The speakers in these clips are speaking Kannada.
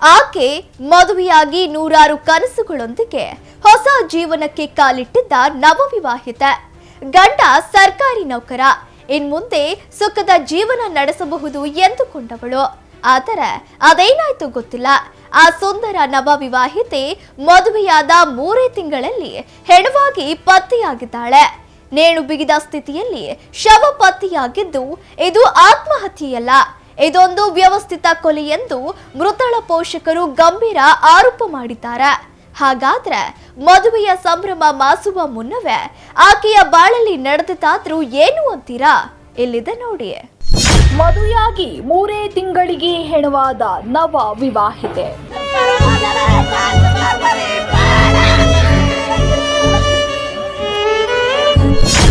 ಆಕೆ ಮದುವೆಯಾಗಿ ನೂರಾರು ಕನಸುಗಳೊಂದಿಗೆ ಹೊಸ ಜೀವನಕ್ಕೆ ಕಾಲಿಟ್ಟಿದ್ದ ನವವಿವಾಹಿತೆ. ಗಂಡ ಸರ್ಕಾರಿ ನೌಕರ, ಇನ್ಮುಂದೆ ಸುಖದ ಜೀವನ ನಡೆಸಬಹುದು ಎಂದುಕೊಂಡವಳು. ಆದರೆ ಅದೇನಾಯ್ತು ಗೊತ್ತಿಲ್ಲ. ಆ ಸುಂದರ ನವವಿವಾಹಿತೆ ಮದುವೆಯಾದ 3 ತಿಂಗಳಲ್ಲಿ ಹೆಣವಾಗಿ ಪತ್ತೆಯಾಗಿದ್ದಾಳೆ. ನೇಣು ಬಿಗಿದ ಸ್ಥಿತಿಯಲ್ಲಿ ಶವ ಪತ್ತೆಯಾಗಿದ್ದು ಇದು ಆತ್ಮಹತ್ಯೆಯಲ್ಲ, ಇದೊಂದು ವ್ಯವಸ್ಥಿತ ಕೊಲೆ ಎಂದು ಮೃತಳ ಪೋಷಕರು ಗಂಭೀರ ಆರೋಪ ಮಾಡಿದ್ದಾರೆ. ಹಾಗಾದ್ರೆ ಮದುವೆಯ ಸಂಭ್ರಮ ಮಾಸುವ ಮುನ್ನವೇ ಆಕೆಯ ಬಾಳಲ್ಲಿ ನಡೆದಿದ್ದಾದ್ರೂ ಏನು ಅಂತೀರಾ? ಇಲ್ಲಿದೆ ನೋಡಿ. ಮದುವೆಯಾಗಿ 3 ತಿಂಗಳಿಗೆ ಹೆಣವಾದ ನವ ವಿವಾಹಿತೆ.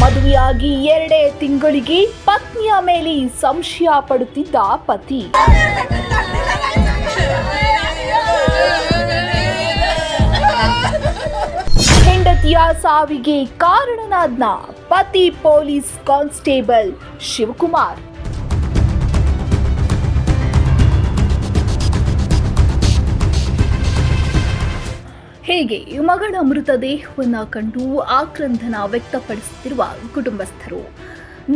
ಮದುವೆಯಾಗಿ 2 ತಿಂಗಳಿಗೆ ಪತ್ನಿಯ ಮೇಲೆ ಸಂಶಯ ಪಡುತ್ತಿದ್ದ ಪತಿ. ಹೆಂಡತಿಯ ಸಾವಿಗೆ ಕಾರಣನಾದ್ನ ಪತಿ ಪೊಲೀಸ್ ಕಾನ್ಸ್ಟೇಬಲ್ ಶಿವಕುಮಾರ್. ಹೀಗೆ ಮಗಳ ಮೃತದೇಹವನ್ನು ಕಂಡು ಆಕ್ರಂದನ ವ್ಯಕ್ತಪಡಿಸುತ್ತಿರುವ ಕುಟುಂಬಸ್ಥರು,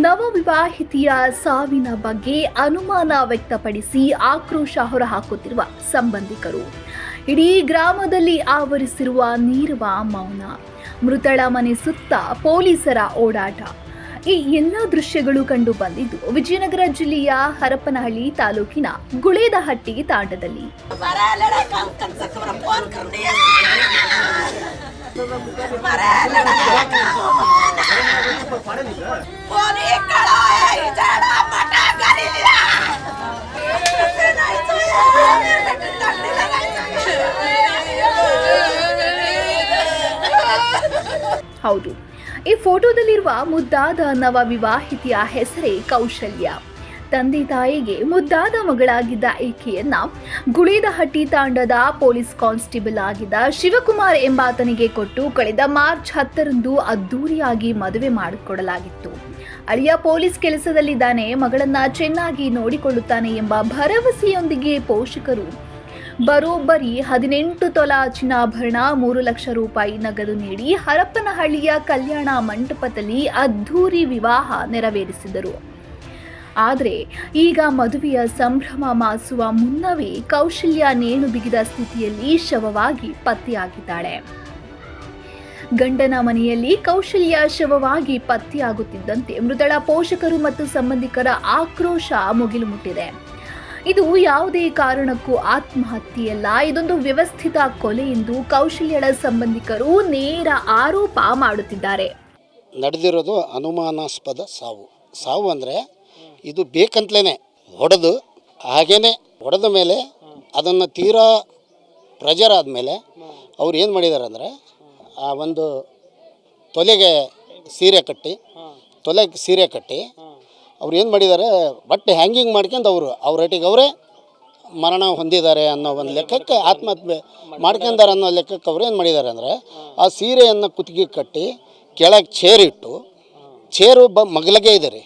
ನವವಿವಾಹಿತೆಯ ಸಾವಿನ ಬಗ್ಗೆ ಅನುಮಾನ ವ್ಯಕ್ತಪಡಿಸಿ ಆಕ್ರೋಶ ಹೊರಹಾಕುತ್ತಿರುವ ಸಂಬಂಧಿಕರು, ಇಡೀ ಗ್ರಾಮದಲ್ಲಿ ಆವರಿಸಿರುವ ನೀರವ ಮೌನ, ಮೃತಳ ಮನೆ ಸುತ್ತ ಪೊಲೀಸರ ಓಡಾಟ, ಈ ಎಲ್ಲ ದೃಶ್ಯಗಳು ಕಂಡು ಬಂದಿದ್ದು ವಿಜಯನಗರ ಜಿಲ್ಲೆಯ ಹರಪನಹಳ್ಳಿ ತಾಲೂಕಿನ ಗುಳೇದಹಟ್ಟಿ ತಾಂಡದಲ್ಲಿ. ಹೌದು, ಈ ಫೋಟೋದಲ್ಲಿರುವ ಮುದ್ದಾದ ನವ ವಿವಾಹಿತೆಯ ಹೆಸರೇ ಕೌಶಲ್ಯ. ತಂದೆ ತಾಯಿಗೆ ಮುದ್ದಾದ ಮಗಳಾಗಿದ್ದ ಈಕೆಯನ್ನ ಗುಳೇದಹಟ್ಟಿ ತಾಂಡದ ಪೊಲೀಸ್ ಕಾನ್ಸ್ಟೇಬಲ್ ಆಗಿದ್ದ ಶಿವಕುಮಾರ್ ಎಂಬಾತನಿಗೆ ಕೊಟ್ಟು ಕಳೆದ ಮಾರ್ಚ್ 10ರಂದು ಅದ್ದೂರಿಯಾಗಿ ಮದುವೆ ಮಾಡಿಕೊಡಲಾಗಿತ್ತು. ಅಳಿಯ ಪೊಲೀಸ್ ಕೆಲಸದಲ್ಲಿದ್ದಾನೆ, ಮಗಳನ್ನ ಚೆನ್ನಾಗಿ ನೋಡಿಕೊಳ್ಳುತ್ತಾನೆ ಎಂಬ ಭರವಸೆಯೊಂದಿಗೆ ಪೋಷಕರು ಬರೋಬ್ಬರಿ 18 ತೊಲ ಚಿನ್ನಾಭರಣ, 3 ಲಕ್ಷ ರೂಪಾಯಿ ನಗದು ನೀಡಿ ಹರಪನಹಳ್ಳಿಯ ಕಲ್ಯಾಣ ಮಂಟಪದಲ್ಲಿ ಅದ್ಧೂರಿ ವಿವಾಹ ನೆರವೇರಿಸಿದರು. ಆದರೆ ಈಗ ಮದುವೆಯ ಸಂಭ್ರಮ ಮಾಸುವ ಮುನ್ನವೇ ಕೌಶಲ್ಯ ನೇಣು ಬಿಗಿದ ಸ್ಥಿತಿಯಲ್ಲಿ ಶವವಾಗಿ ಪತ್ತೆಯಾಗಿದ್ದಾಳೆ. ಗಂಡನ ಮನೆಯಲ್ಲಿ ಕೌಶಲ್ಯ ಶವವಾಗಿ ಪತ್ತೆಯಾಗುತ್ತಿದ್ದಂತೆ ಮೃತಳ ಪೋಷಕರು ಮತ್ತು ಸಂಬಂಧಿಕರ ಆಕ್ರೋಶ ಮುಗಿಲು ಮುಟ್ಟಿದೆ. ಇದು ಯಾವುದೇ ಕಾರಣಕ್ಕೂ ಆತ್ಮಹತ್ಯೆಯಲ್ಲ, ಇದೊಂದು ವ್ಯವಸ್ಥಿತ ಕೊಲೆ ಎಂದು ಕೌಶಲ್ಯಳ ಸಂಬಂಧಿಕರು ನೇರ ಆರೋಪ ಮಾಡುತ್ತಿದ್ದಾರೆ. ನಡೆದಿರೋದು ಅನುಮಾನಾಸ್ಪದ ಸಾವು ಅಂದರೆ ಇದು ಬೇಕಂತಲೇ ಹೊಡೆದು ಹಾಗೇ ಹೊಡೆದ ಮೇಲೆ ಅದನ್ನು ತೀರಾ ಪ್ರೆಜರ್ ಆದಮೇಲೆ ಅವ್ರು ಏನು ಮಾಡಿದ್ದಾರೆ ಅಂದರೆ ಆ ಒಂದು ತೊಲೆಗೆ ಸೀರೆ ಕಟ್ಟಿ ಅವ್ರು ಏನು ಮಾಡಿದ್ದಾರೆ, ಬಟ್ಟೆ ಹ್ಯಾಂಗಿಂಗ್ ಮಾಡ್ಕೊಂಡು ಅವ್ರೊಟ್ಟಿಗೆ ಅವರೇ ಮರಣ ಹೊಂದಿದ್ದಾರೆ ಅನ್ನೋ ಒಂದು ಲೆಕ್ಕಕ್ಕೆ, ಆತ್ಮಹತ್ಯೆ ಮಾಡ್ಕೊಂಡಾರೆ ಅನ್ನೋ ಲೆಕ್ಕಕ್ಕೆ ಅವ್ರು ಏನು ಮಾಡಿದ್ದಾರೆ ಅಂದರೆ ಆ ಸೀರೆಯನ್ನು ಕುತ್ತಿಗೆ ಕಟ್ಟಿ ಕೆಳಗೆ ಚೇರಿಟ್ಟು, ಚೇರು ಮಗಲಿಗೆ ಇದೆ ರೀ.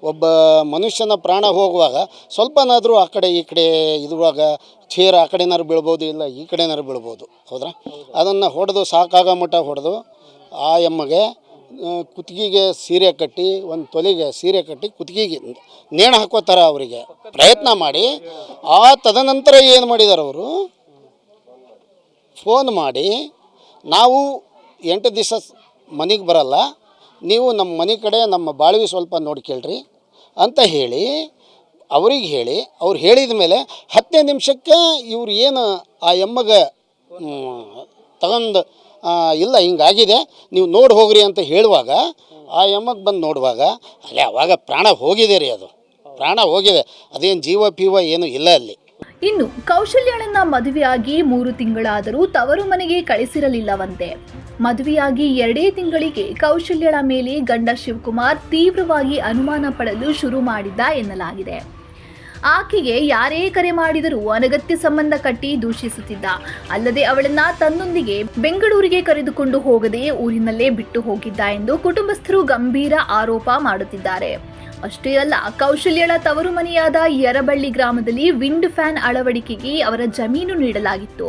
ಒಬ್ಬ ಮನುಷ್ಯನ ಪ್ರಾಣ ಹೋಗುವಾಗ ಸ್ವಲ್ಪನಾದರೂ ಆ ಕಡೆ ಈ ಕಡೆ ಇದುವಾಗ ಚೇರು ಆ ಕಡೆನಾರು ಬೀಳ್ಬೋದು, ಇಲ್ಲ ಈ ಕಡೆನಾರು ಬೀಳ್ಬೋದು, ಹೌದ್ರಾ? ಅದನ್ನು ಹೊಡೆದು ಸಾಕಾಗೋ ಮಟ್ಟ ಹೊಡೆದು ಆ ಎಮ್ಮಗೆ ಕುತ್ತಿಗೆಗೆ ಸೀರೆ ಕಟ್ಟಿ, ಒಂದು ತೊಲೆಗೆ ಸೀರೆ ಕಟ್ಟಿ ಕುತ್ತಿಗೆಗೆ ನೇಣು ಹಾಕೋತಾರೆ ಅವರಿಗೆ ಪ್ರಯತ್ನ ಮಾಡಿ. ಆ ತದನಂತರ ಏನು ಮಾಡಿದ್ದಾರೆ ಅವರು, ಫೋನ್ ಮಾಡಿ ನಾವು 8 ದಿವಸ ಮನೆಗೆ ಬರಲ್ಲ, ನೀವು ನಮ್ಮ ಮನೆ ಕಡೆ ನಮ್ಮ ಬಾಳ್ವಿ ಸ್ವಲ್ಪ ನೋಡ್ಕೇಳ್ರಿ ಅಂತ ಹೇಳಿ ಅವ್ರು ಹೇಳಿದ ಮೇಲೆ 10 ನಿಮಿಷಕ್ಕೆ ಇವ್ರು ಏನು ಆ ಎಮ್ಮಗೆ ತಗೊಂಡು ಇಲ್ಲ ಹಿಂಗಾಗಿದೆ ನೀವು ನೋಡಿ ಹೋಗ್ರಿ ಅಂತ ಹೇಳುವಾಗ ಆ ಎಮ್ಮಗೆ ಬಂದು ನೋಡುವಾಗ ಅಲ್ಲೇ ಅವಾಗ ಪ್ರಾಣ ಹೋಗಿದೆ ರೀ, ಅದು ಪ್ರಾಣ ಹೋಗಿದೆ, ಅದೇನು ಜೀವ ಪೀವ ಏನೂ ಇಲ್ಲ ಅಲ್ಲಿ. ಇನ್ನು ಕೌಶಲ್ಯಳನ್ನ ಮದುವೆಯಾಗಿ 3 ತಿಂಗಳಾದರೂ ತವರು ಮನೆಗೆ ಕಳಿಸಿರಲಿಲ್ಲವಂತೆ. ಮದುವೆಯಾಗಿ 2 ತಿಂಗಳಿಗೆ ಕೌಶಲ್ಯಳ ಮೇಲೆ ಗಂಡ ಶಿವಕುಮಾರ್ ತೀವ್ರವಾಗಿ ಅನುಮಾನ ಪಡಲು ಶುರು ಮಾಡಿದ್ದ ಎನ್ನಲಾಗಿದೆ. ಆಕೆಗೆ ಯಾರೇ ಕರೆ ಮಾಡಿದರೂ ಅನಗತ್ಯ ಸಂಬಂಧ ಕಟ್ಟಿ ದೂಷಿಸುತ್ತಿದ್ದ. ಅಲ್ಲದೆ ಅವಳನ್ನ ತನ್ನೊಂದಿಗೆ ಬೆಂಗಳೂರಿಗೆ ಕರೆದುಕೊಂಡು ಹೋಗದೆ ಊರಿನಲ್ಲೇ ಬಿಟ್ಟು ಹೋಗಿದ್ದ ಎಂದು ಕುಟುಂಬಸ್ಥರು ಗಂಭೀರ ಆರೋಪ ಮಾಡುತ್ತಿದ್ದಾರೆ. ಅಷ್ಟೇ ಅಲ್ಲ, ಕೌಶಲ್ಯಳ ತವರು ಮನೆಯಾದ ಯರಬಳ್ಳಿ ಗ್ರಾಮದಲ್ಲಿ ವಿಂಡ್ ಫ್ಯಾನ್ ಅಳವಡಿಕೆಗೆ ಅವರ ಜಮೀನು ನೀಡಲಾಗಿತ್ತು.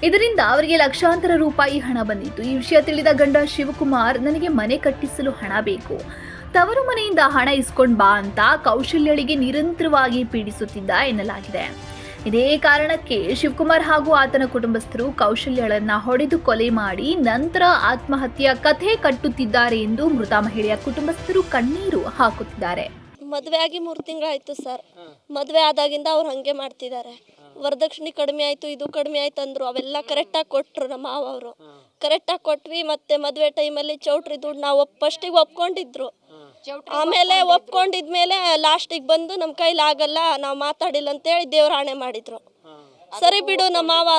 ಇದರಿಂದ ಅವರಿಗೆ ಲಕ್ಷಾಂತರ ರೂಪಾಯಿ ಹಣ ಬಂದಿತ್ತು. ಈ ವಿಷಯ ತಿಳಿದ ಗಂಡ ಶಿವಕುಮಾರ್, ನನಗೆ ಮನೆ ಕಟ್ಟಿಸಲು ಹಣ ಬೇಕು, ತವರು ಮನೆಯಿಂದ ಹಣ ಇಸ್ಕೊಂಡ್ ಬಾ ಅಂತ ಕೌಶಲ್ಯಳಿಗೆ ನಿರಂತರವಾಗಿ ಪೀಡಿಸುತ್ತಿದ್ದ ಎನ್ನಲಾಗಿದೆ. ಇದೇ ಕಾರಣಕ್ಕೆ ಶಿವಕುಮಾರ್ ಹಾಗೂ ಆತನ ಕುಟುಂಬಸ್ಥರು ಕೌಶಲ್ಯಳನ್ನ ಹೊಡೆದು ಕೊಲೆ ಮಾಡಿ ನಂತರ ಆತ್ಮಹತ್ಯೆಯ ಕಥೆ ಕಟ್ಟುತ್ತಿದ್ದಾರೆ ಎಂದು ಮೃತ ಮಹಿಳೆಯ ಕುಟುಂಬಸ್ಥರು ಕಣ್ಣೀರು ಹಾಕುತ್ತಿದ್ದಾರೆ. ಮದುವೆ ಆಗಿ 3 ತಿಂಗಳಾಯಿತು ಸರ್. ಮದುವೆ ಆದಾಗಿಂದ ಅವ್ರು ಹಾಗೆ ಮಾಡ್ತಿದ್ದಾರೆ. ವರದಕ್ಷಿಣೆ ಕಡಿಮೆ ಆಯಿತು, ಇದು ಕಡಿಮೆ ಆಯ್ತು ಅಂದರು. ಅವೆಲ್ಲ ಕರೆಕ್ಟಾಗಿ ಕೊಟ್ಟರು ನಮ್ಮ ಮಾವ ಅವರು. ಕರೆಕ್ಟಾಗಿ ಕೊಟ್ವಿ. ಮತ್ತು ಮದುವೆ ಟೈಮಲ್ಲಿ ಚೌಟ್ರಿ ದುಡ್ಡು ನಾವು ಫಸ್ಟಿಗೆ ಒಪ್ಕೊಂಡಿದ್ರು. ಆಮೇಲೆ ಒಪ್ಕೊಂಡಿದ್ಮೇಲೆ ಲಾಸ್ಟಿಗೆ ಬಂದು ನಮ್ಮ ಕೈಲಿ ಆಗಲ್ಲ, ನಾವು ಮಾತಾಡಿಲ್ಲ ಅಂತೇಳಿ ದೇವ್ರ ಆಣೆ ಮಾಡಿದ್ರು. ಸರಿ ಬಿಡು, ನಮ್ಮ ಮಾವ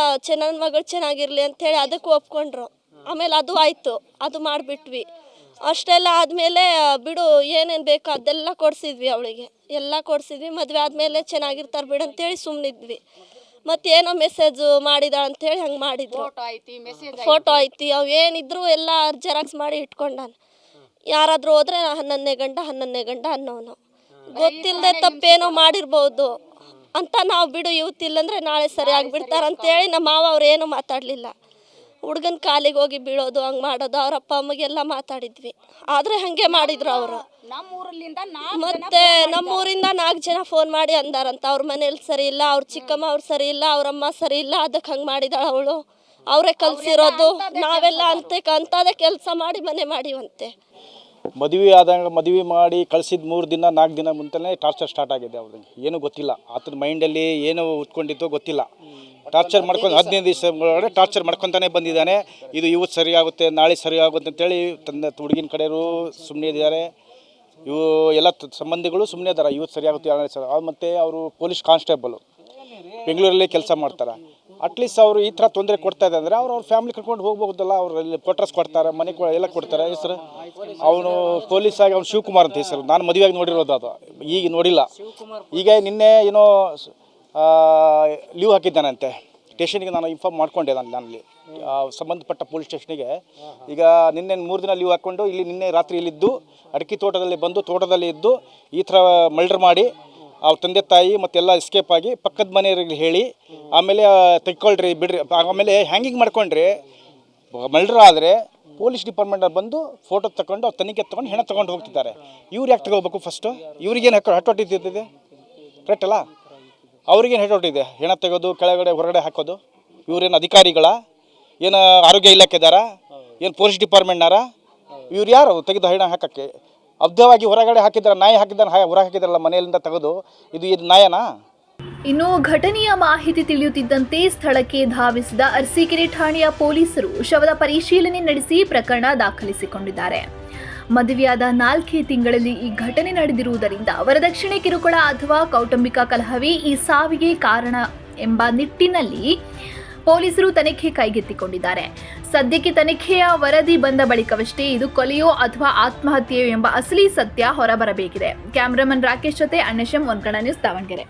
ನನ್ನ ಮಗಳು ಚೆನ್ನಾಗಿರ್ಲಿ ಅಂಥೇಳಿ ಅದಕ್ಕೂ ಒಪ್ಕೊಂಡ್ರು. ಆಮೇಲೆ ಅದು ಆಯಿತು, ಅದು ಮಾಡಿಬಿಟ್ವಿ. ಅಷ್ಟೆಲ್ಲ ಆದಮೇಲೆ ಬಿಡು, ಏನೇನು ಬೇಕೋ ಅದೆಲ್ಲ ಕೊಡಿಸಿದ್ವಿ ಅವಳಿಗೆ, ಎಲ್ಲ ಕೊಡಿಸಿದ್ವಿ. ಮದುವೆ ಆದಮೇಲೆ ಚೆನ್ನಾಗಿರ್ತಾರೆ ಬಿಡು ಅಂತೇಳಿ ಸುಮ್ಮನಿದ್ವಿ. ಮತ್ತೇನೋ ಮೆಸೇಜು ಮಾಡಿದ ಅಂಥೇಳಿ ಹಂಗೆ ಮಾಡಿದ್ರು. ಫೋಟೋ ಐತಿ, ಅವು ಏನಿದ್ರು ಎಲ್ಲ ಜೆರಾಕ್ಸ್ ಮಾಡಿ ಇಟ್ಕೊಂಡಾನ. ಯಾರಾದರೂ ಹೋದ್ರೆ 11ನೇ ಗಂಡ ಅನ್ನೋನು. ಗೊತ್ತಿಲ್ಲದೆ ತಪ್ಪೇನೋ ಮಾಡಿರ್ಬೋದು ಅಂತ ನಾವು ಬಿಡು, ಇವತ್ತಿಲ್ಲಂದ್ರೆ ನಾಳೆ ಸರಿಯಾಗಿ ಬಿಡ್ತಾರಂತೇಳಿ ನಮ್ಮ ಮಾವ ಅವ್ರು ಏನೂ ಮಾತಾಡಲಿಲ್ಲ. ಹುಡುಗನ ಕಾಲಿಗೆ ಹೋಗಿ ಬೀಳೋದು, ಹಂಗೆ ಮಾಡೋದು. ಅವ್ರ ಅಪ್ಪ ಅಮ್ಮಗೆ ಮಾತಾಡಿದ್ವಿ, ಆದರೆ ಹಾಗೆ ಮಾಡಿದ್ರು ಅವರು. ಮತ್ತೆ ನಮ್ಮೂರಿಂದ 4 ಜನ ಫೋನ್ ಮಾಡಿ ಅಂದಾರಂತ, ಅವ್ರ ಮನೇಲಿ ಸರಿ ಇಲ್ಲ, ಅವ್ರ ಚಿಕ್ಕಮ್ಮ ಅವ್ರು ಸರಿ ಇಲ್ಲ, ಅವ್ರಮ್ಮ ಸರಿ ಇಲ್ಲ, ಅದಕ್ಕೆ ಹಂಗೆ ಮಾಡಿದಾಳ ಅವಳು, ಅವರೇ ಕಲಿಸಿರೋದು, ನಾವೆಲ್ಲ ಅಂಥದ್ದೇ ಕೆಲಸ ಮಾಡಿ ಮನೆ ಮಾಡಿವಂತೆ. ಮದುವೆ ಮಾಡಿ ಕಳಿಸಿದ 3 ದಿನ 4 ದಿನ ಮುಂಚೆನೇ ಟಾರ್ಚರ್ ಸ್ಟಾರ್ಟ್ ಆಗಿದೆ. ಅವ್ರಿಗೆ ಏನೂ ಗೊತ್ತಿಲ್ಲ, ಆತನ ಮೈಂಡಲ್ಲಿ ಏನು ಉತ್ಕೊಂಡಿತ್ತೋ ಗೊತ್ತಿಲ್ಲ. ಟಾರ್ಚರ್ ಮಾಡ್ಕೊಂಡು 15 ದಿವಸ ಒಳಗಡೆ ಟಾರ್ಚರ್ ಮಾಡ್ಕೊತಾನೆ ಬಂದಿದ್ದಾನೆ. ಇದು ಇವತ್ತು ಸರಿಯಾಗುತ್ತೆ, ನಾಳೆ ಸರಿಯಾಗುತ್ತೆ ಅಂತೇಳಿ ತನ್ನ ಹುಡುಗಿನ ಕಡೆಯವರು ಸುಮ್ಮನೆ ಇದ್ದಾರೆ. ಇವು ಎಲ್ಲ ಸಂಬಂಧಿಗಳು ಸುಮ್ಮನೆ ಇದ್ದಾರೆ, ಇವತ್ತು ಸರಿಯಾಗುತ್ತೆ ನಾಳೆ ಸರಿ. ಮತ್ತು ಅವರು ಪೊಲೀಸ್ ಕಾನ್ಸ್ಟೇಬಲು ಬೆಂಗಳೂರಲ್ಲಿ ಕೆಲಸ ಮಾಡ್ತಾರೆ. ಅಟ್ಲೀಸ್ಟ್ ಅವರು ಈ ಥರ ತೊಂದರೆ ಕೊಡ್ತಾ ಇದೆ ಅಂದರೆ ಅವ್ರ ಫ್ಯಾಮಿಲಿ ಕರ್ಕೊಂಡು ಹೋಗ್ಬೋದಲ್ಲ. ಅವ್ರಲ್ಲಿ ಕ್ವಾರ್ಟರ್ಸ್ ಕೊಡ್ತಾರೆ, ಮನೆ ಎಲ್ಲ ಕೊಡ್ತಾರೆ. ಹೆಸರು ಅವನು ಪೊಲೀಸಾಗಿ ಅವ್ನು ಶಿವಕುಮಾರ್ ಅಂತ ಹೆಸರು. ನಾನು ಮದುವೆಯಾಗಿ ನೋಡಿರೋದು, ಅದು ಈಗ ನೋಡಿಲ್ಲ. ಈಗ ನಿನ್ನೆ ಏನೋ ಲೀವ್ ಹಾಕಿದ್ದಾನಂತೆ. ಸ್ಟೇಷನ್ಗೆ ನಾನು ಇನ್ಫಾರ್ಮ್ ಮಾಡ್ಕೊಂಡೆ, ನಾನಲ್ಲಿ ಸಂಬಂಧಪಟ್ಟ ಪೊಲೀಸ್ ಸ್ಟೇಷನಿಗೆ. ಈಗ ನಿನ್ನೆ 3 ದಿನ ಲೀವ್ ಹಾಕ್ಕೊಂಡು ಇಲ್ಲಿ ನಿನ್ನೆ ರಾತ್ರಿ ಇಲ್ಲಿದ್ದು ಅಡಿಕೆ ತೋಟದಲ್ಲಿ ಬಂದು ತೋಟದಲ್ಲಿ ಇದ್ದು ಈ ಥರ ಮರ್ಡರ್ ಮಾಡಿ ಅವ್ರ ತಂದೆ ತಾಯಿ ಮತ್ತೆಲ್ಲ ಎಸ್ಕೇಪ್ ಆಗಿ ಪಕ್ಕದ ಮನೆಯವರಿಗೆ ಹೇಳಿ ಆಮೇಲೆ ತೆಕ್ಕೊಳ್ರಿ ಬಿಡ್ರಿ, ಆಮೇಲೆ ಹ್ಯಾಂಗಿಂಗ್ ಮಾಡ್ಕೊಂಡ್ರಿ. ಮರ್ಡರ್ ಆದರೆ ಪೊಲೀಸ್ ಡಿಪಾರ್ಟ್ಮೆಂಟ್ ಬಂದು ಫೋಟೋ ತಗೊಂಡು ಅವ್ರು ತನಿಖೆ ತೊಗೊಂಡು ಹೆಣ ತೊಗೊಂಡು ಹೋಗ್ತಿದ್ದಾರೆ. ಇವ್ರು ಯಾಕೆ ತಗೋಬೇಕು ಫಸ್ಟು? ಇವ್ರಿಗೇನು ಹಟ್ಟೊಟ್ಟಿದೆ ಕರೆಕ್ಟ್ ಅಲ್ಲ? ಅವ್ರಿಗೇನು ಹೆಟ್ಟೊಟ್ಟಿದೆ? ಹೆಣ ತೆಗೋದು, ಕೆಳಗಡೆ ಹೊರಗಡೆ ಹಾಕೋದು. ಇವ್ರೇನು ಅಧಿಕಾರಿಗಳ? ಏನು ಆರೋಗ್ಯ ಇಲಾಖೆದಾರ? ಏನು ಪೊಲೀಸ್ ಡಿಪಾರ್ಟ್ಮೆಂಟ್ನಾರ? ಇವ್ರು ಯಾರು ತೆಗೆದು ಹೆಣ ಹಾಕೋಕ್ಕೆ? ಅಬ್ಧವಾಗಿ ಹೊರಗಡೆ ಹಾಕಿದ್ದಾರೆ, ನಾಯಿ ಹಾಕಿದ್ದಾರೆ, ಹೊರಗೆ ಹಾಕಿದಾರಲ್ಲ ಮನೆಯಲ್ಲಿಂದ ತೆಗೆದು. ಇದು ನ್ಯಾಯನಾ? ಇನ್ನು ಘಟನೆಯ ಮಾಹಿತಿ ತಿಳಿಯುತ್ತಿದ್ದಂತೆ ಸ್ಥಳಕ್ಕೆ ಧಾವಿಸಿದ ಅರಸೀಕೆರೆ ಠಾಣೆಯ ಪೊಲೀಸರು ಶವದ ಪರಿಶೀಲನೆ ನಡೆಸಿ ಪ್ರಕರಣ ದಾಖಲಿಸಿಕೊಂಡಿದ್ದಾರೆ. ಮದುವೆಯಾದ 4 ತಿಂಗಳಲ್ಲಿ ಈ ಘಟನೆ ನಡೆದಿರುವುದರಿಂದ ವರದಕ್ಷಿಣೆ ಕಿರುಕುಳ ಅಥವಾ ಕೌಟುಂಬಿಕ ಕಲಹವೇ ಈ ಸಾವಿಗೆ ಕಾರಣ ಎಂಬ ನಿಟ್ಟಿನಲ್ಲಿ ಪೊಲೀಸರು ತನಿಖೆ ಕೈಗೆತ್ತಿಕೊಂಡಿದ್ದಾರೆ. ಸದ್ಯಕ್ಕೆ ತನಿಖೆಯ ವರದಿ ಬಂದ ಬಳಿಕವಷ್ಟೇ ಇದು ಕೊಲೆಯೋ ಅಥವಾ ಆತ್ಮಹತ್ಯೆಯೋ ಎಂಬ ಅಸಲಿ ಸತ್ಯ ಹೊರಬರಬೇಕಿದೆ. ಕ್ಯಾಮರಾಮನ್ ರಾಕೇಶ್ ಜೊತೆ ಅಣ್ಣಶಂ, ಒನ್ಕಣ ನ್ಯೂಸ್, ದಾವಣಗೆರೆ.